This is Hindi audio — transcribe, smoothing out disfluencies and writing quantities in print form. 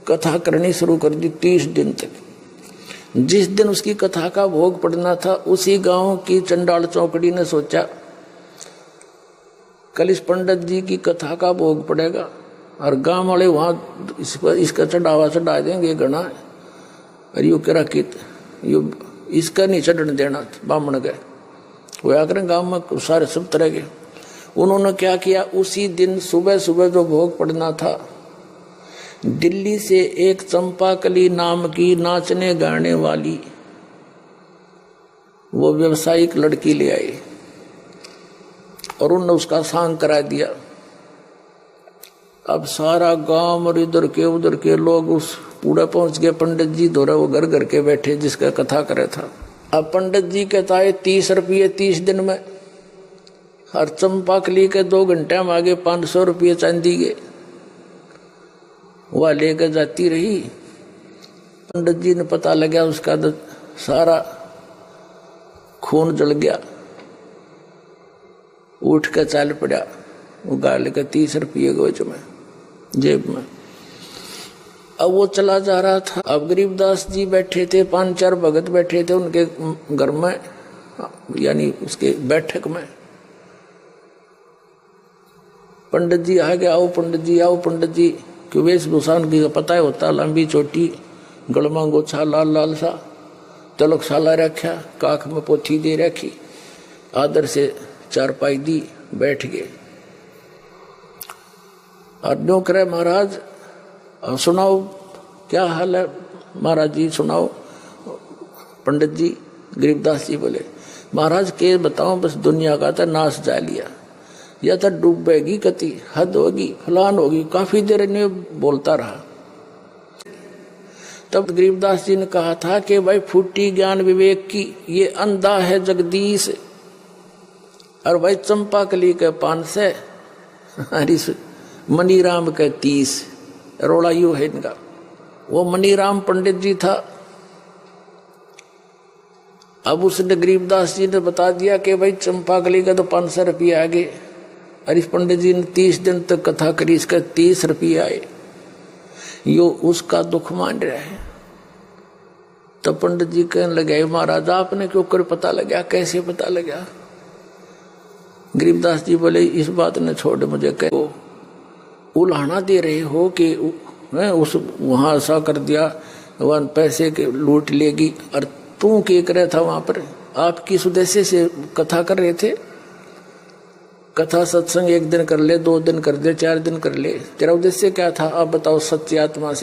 कथा करनी शुरू कर दी 30 दिन तक। जिस दिन उसकी कथा का भोग पड़ना था, उसी गांव की चंडाल चौकड़ी ने सोचा कल इस पंडित जी की कथा का भोग पड़ेगा और गांव वाले वहां इसका चढ़ावा चढ़ा देंगे गणा। और यू करा कि यू इसका नहीं चढ़ने देना बामण गए वो आकर गांव में सारे सब तरह के। उन्होंने क्या किया, उसी दिन सुबह सुबह जो भोग पड़ना था, दिल्ली से एक चंपाकली नाम की नाचने गाने वाली वो व्यवसायिक लड़की ले आई और उन्होंने उसका सांग करा दिया। अब सारा गांव और इधर के उधर के लोग उस पूरा पहुंच गए। पंडित जी दोरा वो घर घर के बैठे जिसका कथा करे था। अब पंडित जी कहता है 30 रुपये 30 दिन में, हर चंपाकली के 2 घंटे में आगे 500 रुपये चांदी के वह लेकर जाती रही। पंडित जी ने पता लगा, उसका तो सारा खून जल गया, उठ कर चाल पड़ा। वो गाल का 30 रुपये गोज में जेब में। अब वो चला जा रहा था। अब गरीबदास जी बैठे थे, 5-4 भगत बैठे थे उनके घर में, यानी उसके बैठक में। पंडित जी आ गया, आओ पंडित जी, आओ पंडित जी। क्यों वेशभूषा उनकी पता है होता, लंबी चोटी, गलमा गोछा लाल लाल सा, तलक साला रखा, काख में पोथी दे रखी, आदर से चारपाई दी, बैठ गए। और न्यों करे महाराज सुनाओ क्या हाल है महाराज जी, सुनाओ। पंडित जी गरीबदास जी बोले महाराज के बताओ, बस दुनिया का तो नाश जा लिया, या तो डूबेगी कति, हद होगी, फलान होगी। काफी देर ने बोलता रहा। तब गरीबदास जी ने कहा था कि भाई फूटी ज्ञान विवेक की, ये अंधा है जगदीश, और भाई चंपाकली के 500 मनीराम के 30। रोड़ा यू है इनका। वो मनीराम पंडित जी था। अब उसने गरीबदास जी ने बता दिया कि भाई चंपाकली का तो 500 रुपये आ गए, और इस पंडित जी ने 30 दिन तक कथा करी, इसका 30 रुपये आए। यो उसका दुख मान रहा है। तब पंडित जी कहने लगे महाराज आपने क्यों कर पता लगा, कैसे पता लगा। गरीबदास जी बोले इस बात ने छोड़, मुझे कहो उल्हाना दे रहे हो कि उस वहां ऐसा कर दिया, वहां पैसे के लूट लेगी, और तू क्या कर रहा था वहां पर, आप किस उद्देश्य से कथा कर रहे थे। कथा सत्संग 1 दिन कर ले, 2 दिन कर ले, 4 दिन कर ले, तेरा उद्देश्य क्या था आप बताओ सच्ची आत्मा से।